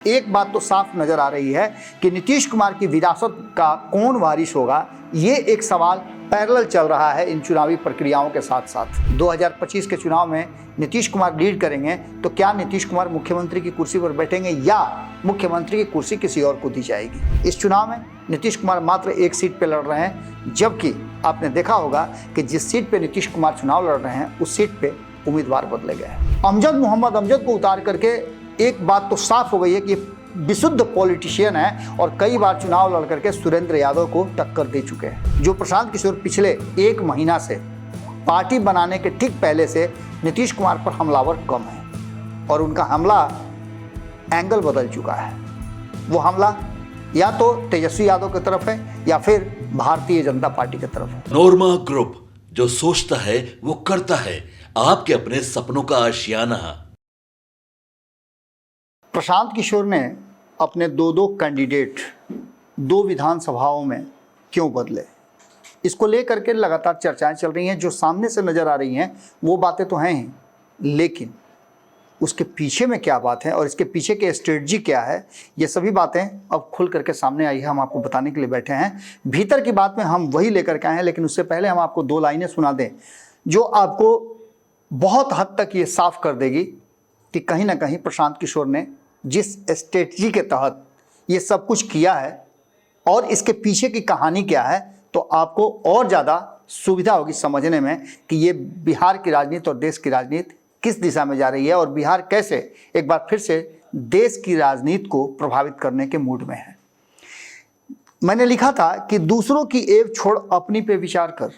एक बात तो साफ नजर आ रही है कि नीतीश कुमार की विरासत का कौन वारिस होगा, ये एक सवाल पैरेलल चल रहा है इन चुनावी प्रक्रियाओं के साथ साथ। 2025 के चुनाव में नीतीश कुमार लीड करेंगे तो क्या नीतीश कुमार मुख्यमंत्री की कुर्सी पर बैठेंगे या मुख्यमंत्री की कुर्सी किसी और को दी जाएगी। इस चुनाव में नीतीश कुमार मात्र एक सीट पर लड़ रहे हैं, जबकि आपने देखा होगा कि जिस सीट पर नीतीश कुमार चुनाव लड़ रहे हैं उस सीट पे उम्मीदवार बदले गए हैं। मोहम्मद अमजद को उतार करके एक बात तो साफ हो गई है कि विशुद्ध पॉलिटिशियन है और कई बार चुनाव लड़ करके सुरेंद्र यादव को टक्कर दे चुके हैं। जो प्रशांत किशोर पिछले एक महीना से पार्टी बनाने के ठीक पहले से नीतीश कुमार पर हमलावर कम है और उनका हमला एंगल बदल चुका है। वो हमला या तो तेजस्वी यादव की तरफ है या फिर भारतीय जनता पार्टी की तरफ है। नोरमा ग्रुप, जो सोचता है वो करता है, आपके अपने सपनों का आशियाना। प्रशांत किशोर ने अपने दो कैंडिडेट दो विधानसभाओं में क्यों बदले, इसको लेकर के लगातार चर्चाएं चल रही हैं। जो सामने से नज़र आ रही हैं वो बातें तो हैं ही, लेकिन उसके पीछे में क्या बात है और इसके पीछे की स्ट्रेटजी क्या है, ये सभी बातें अब खुल करके सामने आई है। हम आपको बताने के लिए बैठे हैं। भीतर की बात में हम वही लेकर के आए हैं, लेकिन उससे पहले हम आपको दो लाइनें सुना दें जो आपको बहुत हद तक ये साफ कर देगी कि कहीं ना कहीं प्रशांत किशोर ने जिस स्ट्रेटजी के तहत ये सब कुछ किया है और इसके पीछे की कहानी क्या है, तो आपको और ज़्यादा सुविधा होगी समझने में कि ये बिहार की राजनीति और देश की राजनीति किस दिशा में जा रही है और बिहार कैसे एक बार फिर से देश की राजनीति को प्रभावित करने के मूड में है। मैंने लिखा था कि दूसरों की एब छोड़ अपनी पे विचार कर,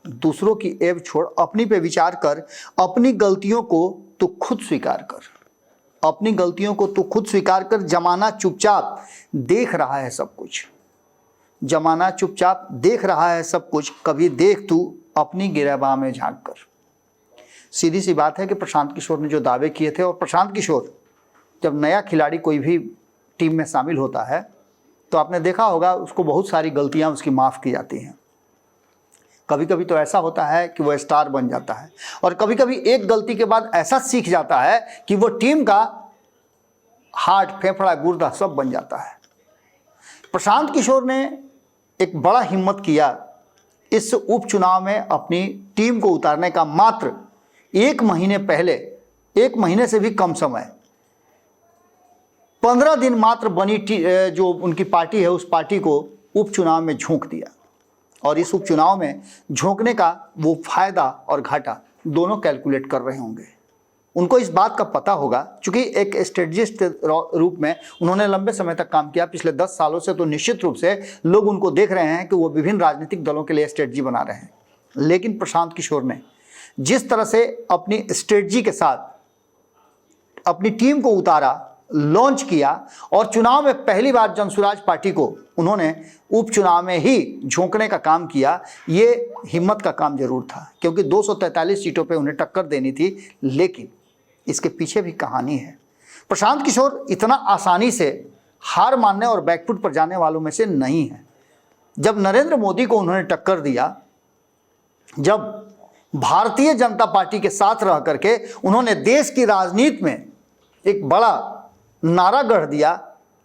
दूसरों की एब छोड़ अपनी पे विचार कर, अपनी गलतियों को तो खुद स्वीकार कर, अपनी गलतियों को तो खुद स्वीकार कर। जमाना चुपचाप देख रहा है सब कुछ, जमाना चुपचाप देख रहा है सब कुछ, कभी देख तू अपनी गिरबान में झांक कर। सीधी सी बात है कि प्रशांत किशोर ने जो दावे किए थे, और प्रशांत किशोर जब नया खिलाड़ी कोई भी टीम में शामिल होता है तो आपने देखा होगा उसको बहुत सारी गलतियां उसकी माफ़ की जाती हैं। कभी कभी तो ऐसा होता है कि वो स्टार बन जाता है और कभी कभी एक गलती के बाद ऐसा सीख जाता है कि वो टीम का हार्ट, फेफड़ा, गुर्दा सब बन जाता है। प्रशांत किशोर ने एक बड़ा हिम्मत किया इस उपचुनाव में अपनी टीम को उतारने का। मात्र एक महीने पहले, एक महीने से भी कम समय, 15 दिन मात्र बनी जो उनकी पार्टी है उस पार्टी को उपचुनाव में झोंक दिया और इस उपचुनाव में झोंकने का वो फायदा और घाटा दोनों कैलकुलेट कर रहे होंगे। उनको इस बात का पता होगा, क्योंकि एक स्ट्रेटजिस्ट रूप में उन्होंने लंबे समय तक काम किया, पिछले 10 सालों से, तो निश्चित रूप से लोग उनको देख रहे हैं कि वो विभिन्न राजनीतिक दलों के लिए स्ट्रेटजी बना रहे हैं। लेकिन प्रशांत किशोर ने जिस तरह से अपनी स्ट्रेटजी के साथ अपनी टीम को उतारा, लॉन्च किया और चुनाव में पहली बार जनसुराज पार्टी को उन्होंने उपचुनाव में ही झोंकने का काम किया, ये हिम्मत का काम जरूर था, क्योंकि 243 सीटों पे उन्हें टक्कर देनी थी। लेकिन इसके पीछे भी कहानी है। प्रशांत किशोर इतना आसानी से हार मानने और बैकफुट पर जाने वालों में से नहीं है। जब नरेंद्र मोदी को उन्होंने टक्कर दिया, जब भारतीय जनता पार्टी के साथ रह करके उन्होंने देश की राजनीति में एक बड़ा नारा गढ़ दिया,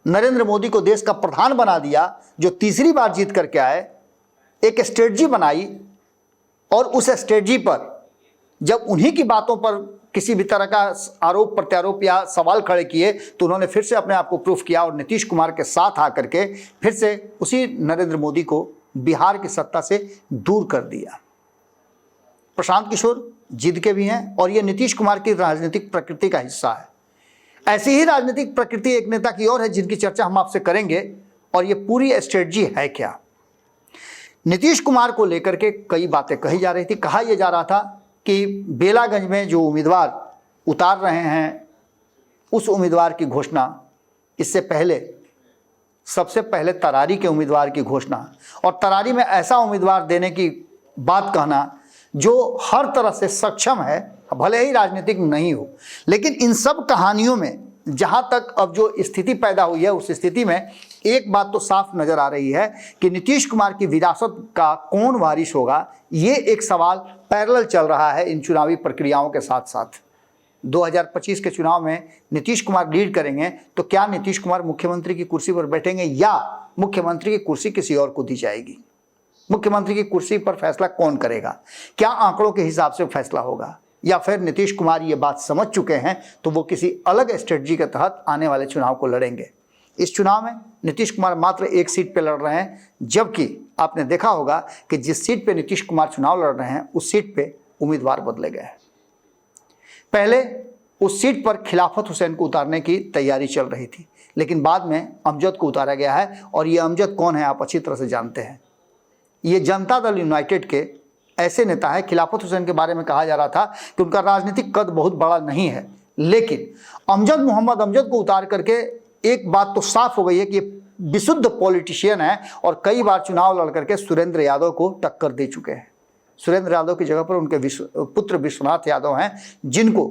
नरेंद्र मोदी को देश का प्रधान बना दिया, जो तीसरी बार जीत करके आए, एक स्ट्रेटजी बनाई और उस स्ट्रेटजी पर जब उन्हीं की बातों पर किसी भी तरह का आरोप प्रत्यारोप या सवाल खड़े किए तो उन्होंने फिर से अपने आप को प्रूफ किया और नीतीश कुमार के साथ आकर के फिर से उसी नरेंद्र मोदी को बिहार की सत्ता से दूर कर दिया। प्रशांत किशोर जिद के भी हैं और ये नीतीश कुमार की राजनीतिक प्रकृति का हिस्सा है। ऐसी ही राजनीतिक प्रकृति एक नेता की और है जिनकी चर्चा हम आपसे करेंगे, और ये पूरी स्ट्रेटजी है क्या। नीतीश कुमार को लेकर के कई बातें कही जा रही थी। कहा यह जा रहा था कि बेलागंज में जो उम्मीदवार उतार रहे हैं उस उम्मीदवार की घोषणा, इससे पहले सबसे पहले तरारी के उम्मीदवार की घोषणा और तरारी में ऐसा उम्मीदवार देने की बात कहना जो हर तरह से सक्षम है, भले ही राजनीतिक नहीं हो। लेकिन इन सब कहानियों में जहां तक अब जो स्थिति पैदा हुई है उस स्थिति में एक बात तो साफ नजर आ रही है कि नीतीश कुमार की विरासत का कौन वारिस होगा, ये एक सवाल पैरेलल चल रहा है इन चुनावी प्रक्रियाओं के साथ साथ। 2025 के चुनाव में नीतीश कुमार लीड करेंगे तो क्या नीतीश कुमार मुख्यमंत्री की कुर्सी पर बैठेंगे या मुख्यमंत्री की कुर्सी किसी और को दी जाएगी? मुख्यमंत्री की कुर्सी पर फैसला कौन करेगा? क्या आंकड़ों के हिसाब से फैसला होगा या फिर नीतीश कुमार ये बात समझ चुके हैं तो वो किसी अलग स्ट्रेटजी के तहत आने वाले चुनाव को लड़ेंगे? इस चुनाव में नीतीश कुमार मात्र एक सीट पर लड़ रहे हैं, जबकि आपने देखा होगा कि जिस सीट पे नीतीश कुमार चुनाव लड़ रहे हैं उस सीट पे उम्मीदवार बदले गए हैं। पहले उस सीट पर खिलाफत हुसैन को उतारने की तैयारी चल रही थी, लेकिन बाद में अमजद को उतारा गया है। और ये अमजद कौन है आप अच्छी तरह से जानते हैं। ये जनता दल यूनाइटेड के ऐसे नेता है। खिलाफत हुसैन के बारे में कहा जा रहा था कि उनका राजनीतिक कद बहुत बड़ा नहीं है, लेकिन मोहम्मद अमजद को उतार करके एक बात तो साफ हो गई है कि ये विशुद्ध पॉलिटिशियन है और कई बार चुनाव लड़ करके सुरेंद्र यादव को टक्कर दे चुके हैं। सुरेंद्र यादव की जगह पर उनके पुत्र विश्वनाथ यादव हैं, जिनको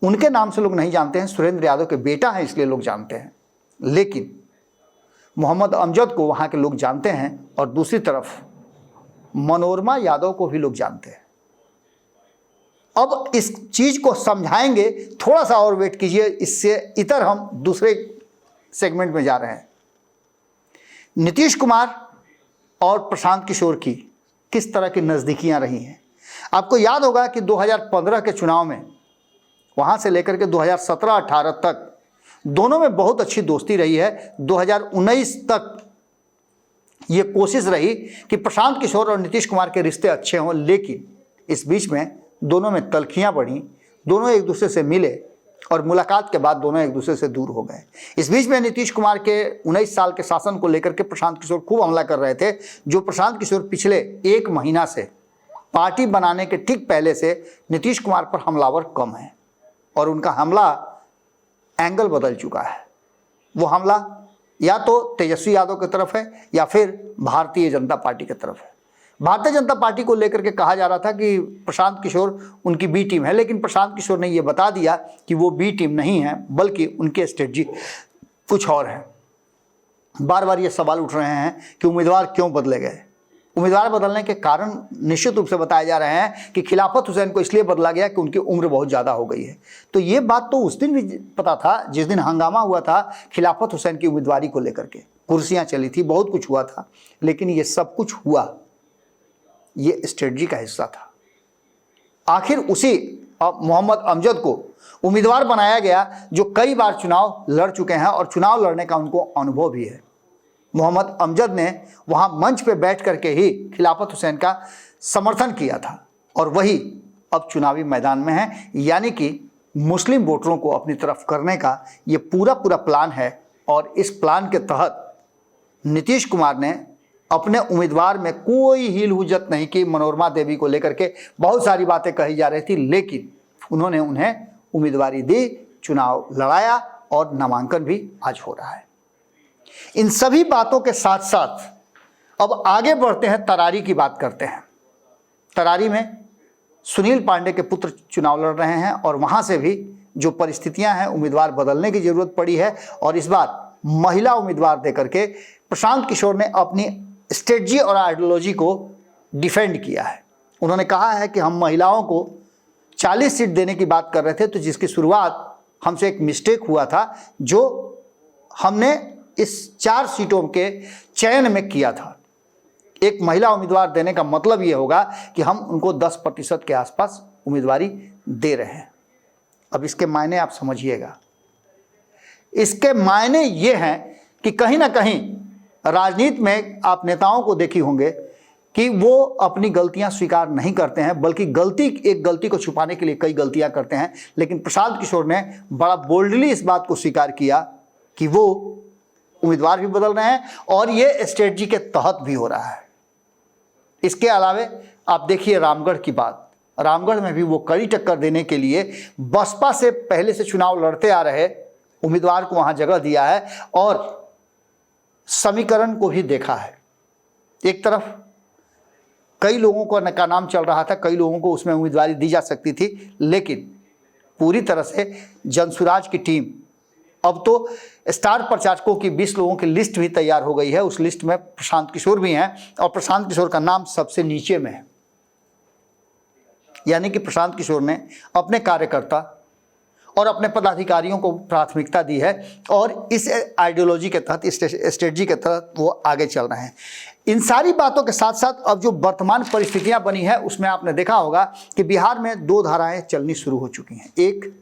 उनके नाम से लोग नहीं जानते हैं, सुरेंद्र यादव के बेटा हैं इसलिए लोग जानते हैं, लेकिन मोहम्मद अमजद को वहाँ के लोग जानते हैं और दूसरी तरफ मनोरमा यादव को भी लोग जानते हैं। अब इस चीज को समझाएंगे, थोड़ा सा और वेट कीजिए, इससे इतर हम दूसरे सेगमेंट में जा रहे हैं। नीतीश कुमार और प्रशांत किशोर की किस तरह की नज़दीकियां रही हैं। आपको याद होगा कि 2015 के चुनाव में वहां से लेकर के 2017-18 तक दोनों में बहुत अच्छी दोस्ती रही है। 2019 तक ये कोशिश रही कि प्रशांत किशोर और नीतीश कुमार के रिश्ते अच्छे हों, लेकिन इस बीच में दोनों में तल्खियां बढ़ी, दोनों एक दूसरे से मिले और मुलाकात के बाद दोनों एक दूसरे से दूर हो गए। इस बीच में नीतीश कुमार के 19 साल के शासन को लेकर के प्रशांत किशोर खूब हमला कर रहे थे, जो प्रशांत किशोर पिछले 1 महीना से पार्टी बनाने के ठीक पहले से नीतीश कुमार पर हमलावर कम है और उनका हमला एंगल बदल चुका है। वो हमला या तो तेजस्वी यादव की तरफ है या फिर भारतीय जनता पार्टी की तरफ है। भारतीय जनता पार्टी को लेकर के कहा जा रहा था कि प्रशांत किशोर उनकी बी टीम है, लेकिन प्रशांत किशोर ने यह बता दिया कि वो बी टीम नहीं है, बल्कि उनकी स्ट्रेटजी कुछ और है। बार बार ये सवाल उठ रहे हैं कि उम्मीदवार क्यों बदले गए। उम्मीदवार बदलने के कारण निश्चित रूप से बताए जा रहे हैं कि खिलाफत हुसैन को इसलिए बदला गया कि उनकी उम्र बहुत ज़्यादा हो गई है। तो ये बात तो उस दिन भी पता था जिस दिन हंगामा हुआ था खिलाफत हुसैन की उम्मीदवारी को लेकर के, कुर्सियाँ चली थी, बहुत कुछ हुआ था, लेकिन ये सब कुछ हुआ ये स्ट्रेटजी का हिस्सा था। आखिर उसी मोहम्मद अमजद को उम्मीदवार बनाया गया जो कई बार चुनाव लड़ चुके हैं और चुनाव लड़ने का उनको अनुभव भी है। मोहम्मद अमजद ने वहां मंच पे बैठ करके ही खिलाफत हुसैन का समर्थन किया था और वही अब चुनावी मैदान में है, यानी कि मुस्लिम वोटरों को अपनी तरफ करने का ये पूरा प्लान है। और इस प्लान के तहत नीतीश कुमार ने अपने उम्मीदवार में कोई हील हुज्जत नहीं की। मनोरमा देवी को लेकर के बहुत सारी बातें कही जा रही थी, लेकिन उन्होंने उन्हें उम्मीदवारी दी, चुनाव लड़ाया और नामांकन भी आज हो रहा है। इन सभी बातों के साथ साथ अब आगे बढ़ते हैं, तरारी की बात करते हैं। तरारी में सुनील पांडे के पुत्र चुनाव लड़ रहे हैं और वहां से भी जो परिस्थितियां हैं, उम्मीदवार बदलने की जरूरत पड़ी है और इस बार महिला उम्मीदवार देकर के प्रशांत किशोर ने अपनी स्ट्रेटजी और आइडियोलॉजी को डिफेंड किया है। उन्होंने कहा है कि हम महिलाओं को 40 सीट देने की बात कर रहे थे, तो जिसकी शुरुआत हमसे एक मिस्टेक हुआ था जो हमने इस 4 सीटों के चयन में किया था। एक महिला उम्मीदवार देने का मतलब ये होगा कि हम उनको 10% के आसपास उम्मीदवारी दे रहे हैं। अब इसके मायने आप समझिएगा। इसके मायने ये हैं कि कहीं ना कहीं राजनीति में आप नेताओं को देखी होंगे कि वो अपनी गलतियां स्वीकार नहीं करते हैं, बल्कि एक गलती को छुपाने के लिए कई गलतियां करते हैं। लेकिन प्रशांत किशोर ने बड़ा बोल्डली इस बात को स्वीकार किया कि वो उम्मीदवार भी बदल रहे हैं और ये स्ट्रेटजी के तहत भी हो रहा है। इसके अलावे आप देखिए रामगढ़ की बात। रामगढ़ में भी वो कड़ी टक्कर देने के लिए बसपा से पहले से चुनाव लड़ते आ रहे उम्मीदवार को वहां जगह दिया है और समीकरण को भी देखा है। एक तरफ कई लोगों का नाम चल रहा था, कई लोगों को उसमें उम्मीदवारी दी जा सकती थी, लेकिन पूरी तरह से जनसुराज की टीम अब तो स्टार प्रचारकों की 20 लोगों की लिस्ट भी तैयार हो गई है। उस लिस्ट में प्रशांत किशोर भी हैं और प्रशांत किशोर का नाम सबसे नीचे में है। यानी कि प्रशांत किशोर ने अपने कार्यकर्ता और अपने पदाधिकारियों को प्राथमिकता दी है और इस आइडियोलॉजी के तहत, इस स्ट्रेटजी के तहत वो आगे चल रहे हैं। इन सारी बातों के साथ साथ अब जो वर्तमान परिस्थितियां बनी है उसमें आपने देखा होगा कि बिहार में दो धाराएं चलनी शुरू हो चुकी हैं। एक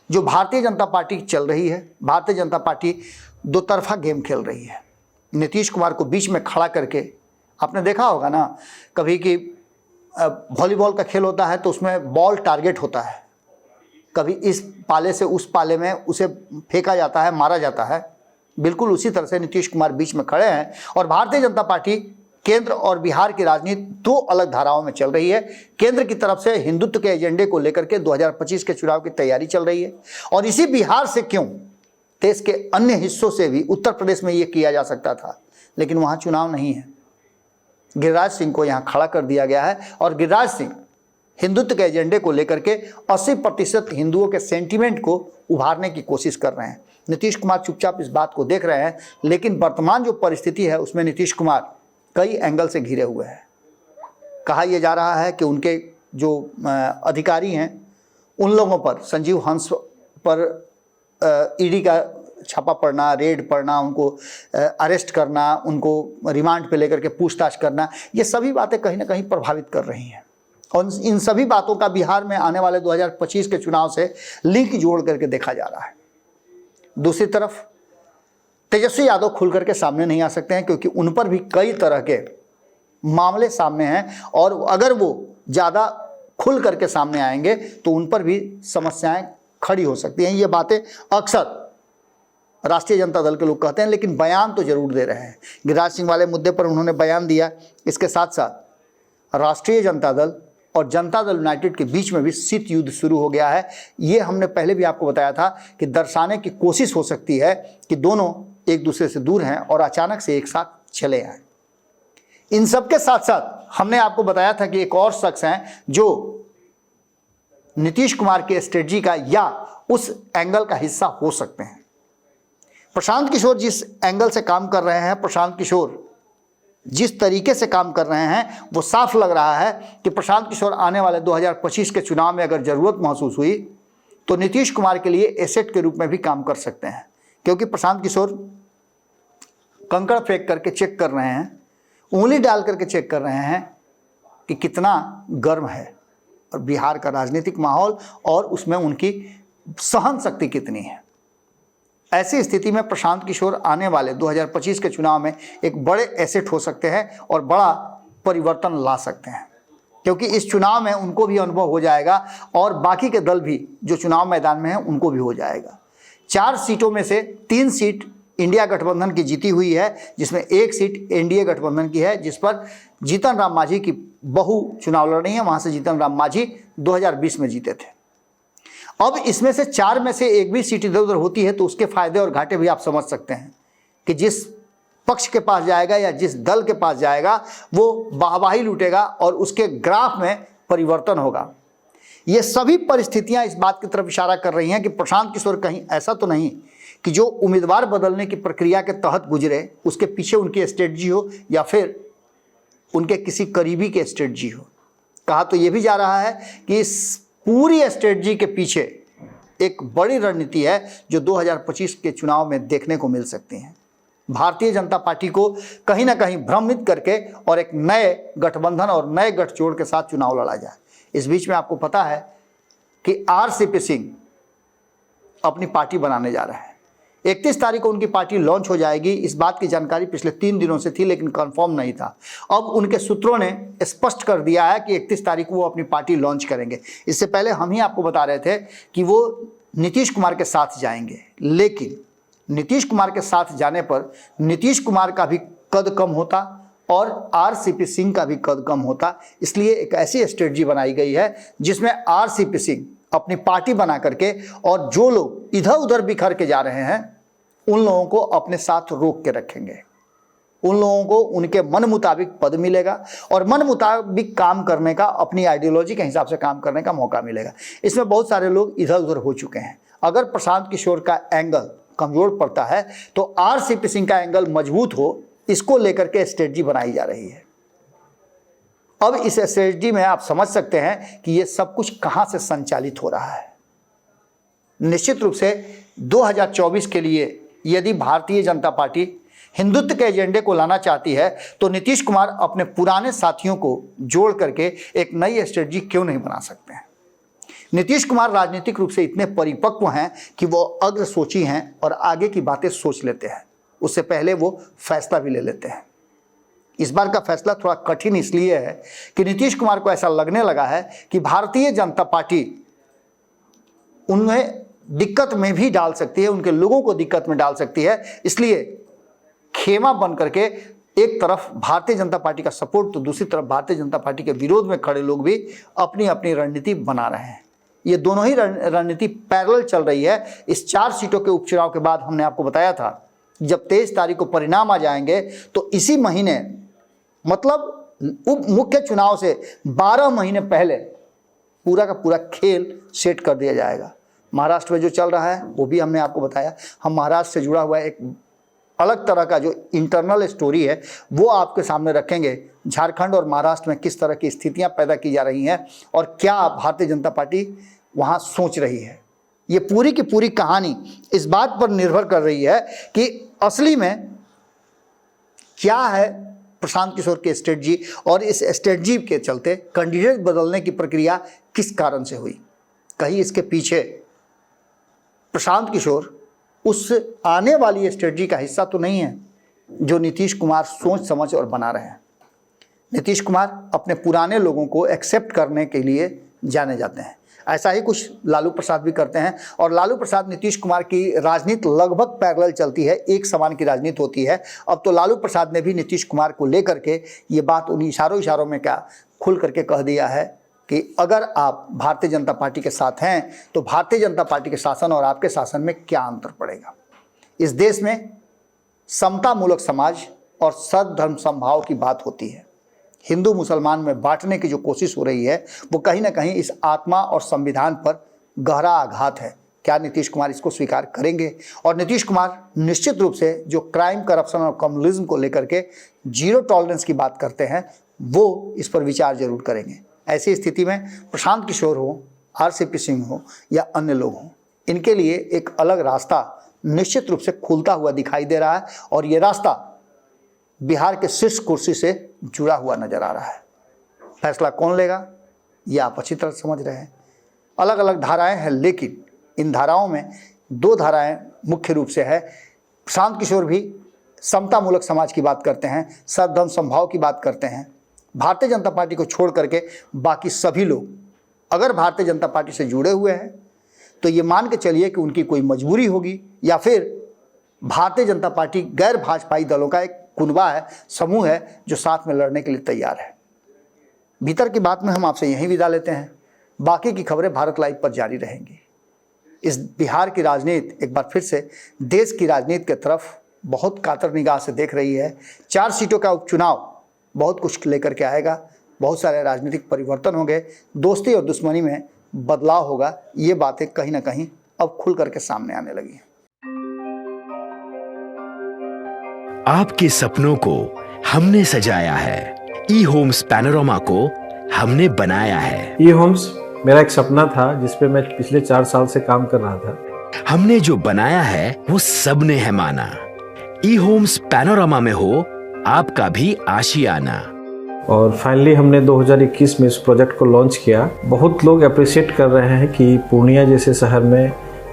जो भारतीय जनता पार्टी चल रही है, भारतीय जनता पार्टी दो तरफा गेम खेल रही है। नीतीश कुमार को बीच में खड़ा करके, आपने देखा होगा ना कभी कि वॉलीबॉल का खेल होता है तो उसमें बॉल टारगेट होता है, कभी इस पाले से उस पाले में उसे फेंका जाता है, मारा जाता है। बिल्कुल उसी तरह से नीतीश कुमार बीच में खड़े हैं और भारतीय जनता पार्टी केंद्र और बिहार की राजनीति दो अलग धाराओं में चल रही है। केंद्र की तरफ से हिंदुत्व के एजेंडे को लेकर के 2025 के चुनाव की तैयारी चल रही है और इसी बिहार से क्यों, देश के अन्य हिस्सों से भी, उत्तर प्रदेश में ये किया जा सकता था लेकिन वहाँ चुनाव नहीं है। गिरिराज सिंह को यहाँ खड़ा कर दिया गया है और गिरिराज सिंह हिंदुत्व के एजेंडे को लेकर के 80% हिंदुओं के सेंटीमेंट को उभारने की कोशिश कर रहे हैं। नीतीश कुमार चुपचाप इस बात को देख रहे हैं, लेकिन वर्तमान जो परिस्थिति है उसमें नीतीश कुमार कई एंगल से घिरे हुए हैं। कहा यह जा रहा है कि उनके जो अधिकारी हैं उन लोगों पर, संजीव हंस पर ईडी का छापा पड़ना, रेड पड़ना, उनको अरेस्ट करना, उनको रिमांड पे लेकर के पूछताछ करना, ये सभी बातें कहीं ना कहीं प्रभावित कर रही हैं और इन सभी बातों का बिहार में आने वाले 2025 के चुनाव से लिंक जोड़ करके देखा जा रहा है। दूसरी तरफ तेजस्वी यादव खुल करके सामने नहीं आ सकते हैं क्योंकि उन पर भी कई तरह के मामले सामने हैं और अगर वो ज़्यादा खुल करके सामने आएंगे तो उन पर भी समस्याएं खड़ी हो सकती हैं। ये बातें अक्सर राष्ट्रीय जनता दल के लोग कहते हैं, लेकिन बयान तो जरूर दे रहे हैं। गिरिराज सिंह वाले मुद्दे पर उन्होंने बयान दिया। इसके साथ साथ राष्ट्रीय जनता दल और जनता दल यूनाइटेड के बीच में भी शीत युद्ध शुरू हो गया है। ये हमने पहले भी आपको बताया था कि दर्शाने की कोशिश हो सकती है कि दोनों एक दूसरे से दूर हैं और अचानक से एक साथ चले आए। इन सब के साथ साथ हमने आपको बताया था कि एक और शख्स हैं जो नीतीश कुमार के स्ट्रेटजी का या उस एंगल का हिस्सा हो सकते हैं। प्रशांत किशोर जिस एंगल से काम कर रहे हैं, प्रशांत किशोर जिस तरीके से काम कर रहे हैं, वो साफ लग रहा है कि प्रशांत किशोर आने वाले 2025 के चुनाव में अगर ज़रूरत महसूस हुई तो नीतीश कुमार के लिए एसेट के रूप में भी काम कर सकते हैं। क्योंकि प्रशांत किशोर कंकड़ फेंक करके चेक कर रहे हैं, उंगली डाल करके चेक कर रहे हैं कि कितना गर्म है और बिहार का राजनीतिक माहौल और उसमें उनकी सहन शक्ति कितनी है। ऐसी स्थिति में प्रशांत किशोर आने वाले 2025 के चुनाव में एक बड़े एसेट हो सकते हैं और बड़ा परिवर्तन ला सकते हैं, क्योंकि इस चुनाव में उनको भी अनुभव हो जाएगा और बाकी के दल भी जो चुनाव मैदान में हैं उनको भी हो जाएगा। 4 सीटों में से 3 सीट इंडिया गठबंधन की जीती हुई है, जिसमें 1 सीट एनडीए गठबंधन की है, जिस पर जीतन राम मांझी की बहू चुनाव लड़ रही है। वहाँ से जीतन राम मांझी 2020 में जीते थे। अब इसमें से 4 में से एक भी सीट इधर उधर होती है तो उसके फायदे और घाटे भी आप समझ सकते हैं कि जिस पक्ष के पास जाएगा या जिस दल के पास जाएगा वो वाहवाही लूटेगा और उसके ग्राफ में परिवर्तन होगा। ये सभी परिस्थितियां इस बात की तरफ इशारा कर रही हैं कि प्रशांत किशोर कहीं ऐसा तो नहीं कि जो उम्मीदवार बदलने की प्रक्रिया के तहत गुजरे उसके पीछे उनकी स्ट्रेटजी हो या फिर उनके किसी करीबी की स्ट्रेटजी हो। कहा तो ये भी जा रहा है कि इस पूरी स्ट्रेटजी के पीछे एक बड़ी रणनीति है जो 2025 के चुनाव में देखने को मिल सकती है। भारतीय जनता पार्टी को कहीं ना कहीं भ्रमित करके और एक नए गठबंधन और नए गठजोड़ के साथ चुनाव लड़ा जाए। इस बीच में आपको पता है कि आरसीपी सिंह अपनी पार्टी बनाने जा रहे हैं। 31 तारीख को उनकी पार्टी लॉन्च हो जाएगी। इस बात की जानकारी पिछले 3 दिनों से थी लेकिन कंफर्म नहीं था। अब उनके सूत्रों ने स्पष्ट कर दिया है कि 31 तारीख को वो अपनी पार्टी लॉन्च करेंगे। इससे पहले हम ही आपको बता रहे थे कि वो नीतीश कुमार के साथ जाएंगे, लेकिन नीतीश कुमार के साथ जाने पर नीतीश कुमार का भी कद कम होता और आरसीपी सिंह का भी कद कम होता। इसलिए एक ऐसी स्ट्रेटजी बनाई गई है जिसमें आरसीपी सिंह अपनी पार्टी बना करके और जो लोग इधर उधर बिखर के जा रहे हैं उन लोगों को अपने साथ रोक के रखेंगे। उन लोगों को उनके मन मुताबिक पद मिलेगा और मन मुताबिक काम करने का, अपनी आइडियोलॉजी के हिसाब से काम करने का मौका मिलेगा। इसमें बहुत सारे लोग इधर उधर हो चुके हैं। अगर प्रशांत किशोर का एंगल कमजोर पड़ता है तो आरसीपी सिंह का एंगल मजबूत हो, इसको लेकर के स्ट्रेटजी बनाई जा रही है। अब इस स्ट्रेटजी में आप समझ सकते हैं कि ये सब कुछ कहां से संचालित हो रहा है। निश्चित रूप से 2024 के लिए यदि भारतीय जनता पार्टी हिंदुत्व के एजेंडे को लाना चाहती है तो नीतीश कुमार अपने पुराने साथियों को जोड़ करके एक नई स्ट्रेटजी क्यों नहीं बना सकते हैं। नीतीश कुमार राजनीतिक रूप से इतने परिपक्व हैं कि वो अग्रसोची हैं और आगे की बातें सोच लेते हैं, उससे पहले वो फैसला भी ले लेते हैं। इस बार का फैसला थोड़ा कठिन इसलिए है कि नीतीश कुमार को ऐसा लगने लगा है कि भारतीय जनता पार्टी उन्हें दिक्कत में भी डाल सकती है, उनके लोगों को दिक्कत में डाल सकती है। इसलिए खेमा बन करके एक तरफ भारतीय जनता पार्टी का सपोर्ट तो दूसरी तरफ भारतीय जनता पार्टी के विरोध में खड़े लोग भी अपनी अपनी रणनीति बना रहे हैं। ये दोनों ही रणनीति पैरेलल चल रही है। इस 4 सीटों के उपचुनाव के बाद हमने आपको बताया था जब 23 तारीख को परिणाम आ जाएंगे तो इसी महीने मतलब उप मुख्य चुनाव से 12 महीने पहले पूरा का पूरा खेल सेट कर दिया जाएगा। महाराष्ट्र में जो चल रहा है वो भी हमने आपको बताया। हम महाराष्ट्र से जुड़ा हुआ एक अलग तरह का जो इंटरनल स्टोरी है वो आपके सामने रखेंगे। झारखंड और महाराष्ट्र में किस तरह की स्थितियां पैदा की जा रही हैं और क्या भारतीय जनता पार्टी वहां सोच रही है। ये पूरी की पूरी कहानी इस बात पर निर्भर कर रही है कि असली में क्या है प्रशांत किशोर की स्ट्रेटजी और इस स्ट्रेटजी के चलते कैंडिडेट बदलने की प्रक्रिया किस कारण से हुई। कहीं इसके पीछे प्रशांत किशोर उस आने वाली स्ट्रेटजी का हिस्सा तो नहीं है जो नीतीश कुमार सोच समझ और बना रहे हैं। नीतीश कुमार अपने पुराने लोगों को एक्सेप्ट करने के लिए जाने जाते हैं। ऐसा ही कुछ लालू प्रसाद भी करते हैं और लालू प्रसाद नीतीश कुमार की राजनीति लगभग पैरेलल चलती है, एक समान की राजनीति होती है। अब तो लालू प्रसाद ने भी नीतीश कुमार को लेकर के ये बात उन्हीं इशारों में क्या खुल करके कह दिया है कि अगर आप भारतीय जनता पार्टी के साथ हैं तो भारतीय जनता पार्टी के शासन और आपके शासन में क्या अंतर पड़ेगा। इस देश में समतामूलक समाज और सद्धर्म समभाव की बात होती है। हिंदू मुसलमान में बांटने की जो कोशिश हो रही है वो कहीं ना कहीं इस आत्मा और संविधान पर गहरा आघात है। क्या नीतीश कुमार इसको स्वीकार करेंगे? और नीतीश कुमार निश्चित रूप से जो क्राइम, करप्शन और कम्युनिज्म को लेकर के जीरो टॉलरेंस की बात करते हैं वो इस पर विचार जरूर करेंगे। ऐसी स्थिति में प्रशांत किशोर हो, आरसीपी सिंह हो या अन्य लोग हों, इनके लिए एक अलग रास्ता निश्चित रूप से खुलता हुआ दिखाई दे रहा है और ये रास्ता बिहार के शीर्ष कुर्सी से जुड़ा हुआ नजर आ रहा है। फैसला कौन लेगा ये आप अच्छी तरह समझ रहे हैं। अलग अलग धाराएं हैं लेकिन इन धाराओं में 2 धाराएं मुख्य रूप से है। प्रशांत किशोर भी समतामूलक समाज की बात करते हैं, सद्धर्म समभाव की बात करते हैं। भारतीय जनता पार्टी को छोड़ करके बाकी सभी लोग अगर भारतीय जनता पार्टी से जुड़े हुए हैं तो ये मान के चलिए कि उनकी कोई मजबूरी होगी या फिर भारतीय जनता पार्टी गैर भाजपाई दलों का एक कुनबा है, समूह है जो साथ में लड़ने के लिए तैयार है। भीतर की बात में हम आपसे यहीं विदा लेते हैं। बाकी की खबरें भारत लाइव पर जारी रहेंगी। इस बिहार की राजनीति एक बार फिर से देश की राजनीति की तरफ बहुत कातर निगाह से देख रही है। 4 सीटों का उपचुनाव बहुत कुछ लेकर के आएगा। बहुत सारे राजनीतिक परिवर्तन होंगे, दोस्ती और दुश्मनी में बदलाव होगा। ये बातें कहीं ना कहीं अब खुल करके सामने आने लगी हैं। आपके सपनों को हमने सजाया है, ई होम्स पैनोरामा को हमने बनाया है। ई होम्स मेरा एक सपना था जिस पे मैं पिछले 4 साल से काम कर रहा था। हमने जो बनाया है वो सबने है माना। ई होम्स पैनोरामा में हो आपका भी आशियाना। और फाइनली हमने 2021 में इस प्रोजेक्ट को लॉन्च किया। बहुत लोग अप्रिशिएट कर रहे हैं कि पूर्णिया जैसे शहर में,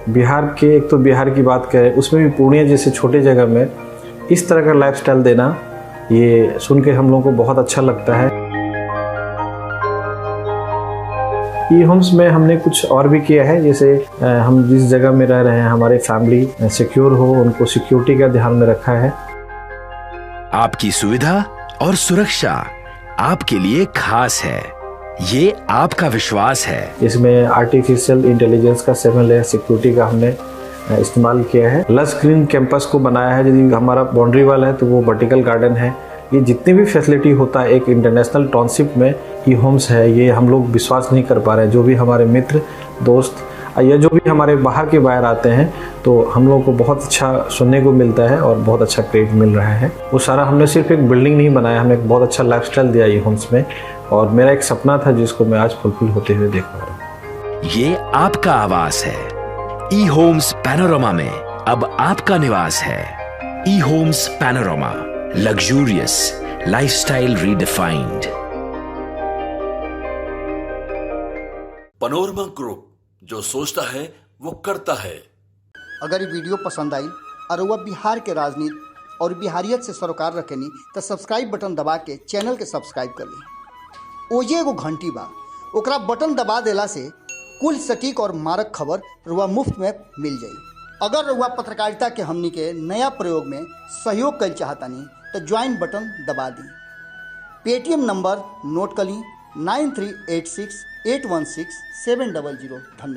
बिहार के, एक तो बिहार की बात करें उसमें भी पूर्णिया जैसे छोटे जगह में इस तरह का लाइफस्टाइल देना, ये सुन के हम लोगों को बहुत अच्छा लगता है। ई होम्स में हमने कुछ और भी किया है, जैसे हम जिस जगह में रह रहे हैं हमारे फैमिली सिक्योर हो, उनको सिक्योरिटी का ध्यान में रखा है। आपकी सुविधा और सुरक्षा आपके लिए खास है, ये आपका विश्वास है। इसमें आर्टिफिशियल इंटेलिजेंस का 7 लेयर सिक्योरिटी का हमने इस्तेमाल किया है। लस ग्रीन कैंपस को बनाया है। यदि हमारा बाउंड्री वाल है तो वो वर्टिकल गार्डन है। ये जितनी भी फैसिलिटी होता है एक इंटरनेशनल टाउनशिप में ई होम्स है, ये हम लोग विश्वास नहीं कर पा रहे हैं। जो भी हमारे मित्र, दोस्त या जो भी हमारे बाहर के बाहर आते हैं तो हम लोगों को बहुत अच्छा सुनने को मिलता है और बहुत अच्छा क्रेडिट मिल रहा है। वो सारा हमने सिर्फ एक बिल्डिंग नहीं बनाया, हमें एक बहुत अच्छा लाइफस्टाइल दिया ई होम्स में और मेरा एक सपना था जिसको मैं आज फुलफिल होते हुए देख पा रहा हूँ। ये आपका आवास है। ई होम्स पैनोरामा में अब आपका निवास है। E Homes Panorama, luxurious lifestyle redefined. Panorama Group, जो सोचता है वो करता है। अगर ये वीडियो पसंद आई और वह बिहार के राजनीति और बिहारियत से सरोकार रखेनी तो सब्सक्राइब बटन दबा के चैनल के सब्सक्राइब कर ली। ओजे एगो घंटी बा, ओकरा बटन दबा देला से कुल सटीक और मारक खबर रुआ मुफ्त में मिल जाई। अगर रुआ पत्रकारिता के हमनी के नया प्रयोग में सहयोग कर चाहतानी तो ज्वाइन बटन दबा दी। पेटीएम नंबर नोट कर ली 9386816700। धन्यवाद।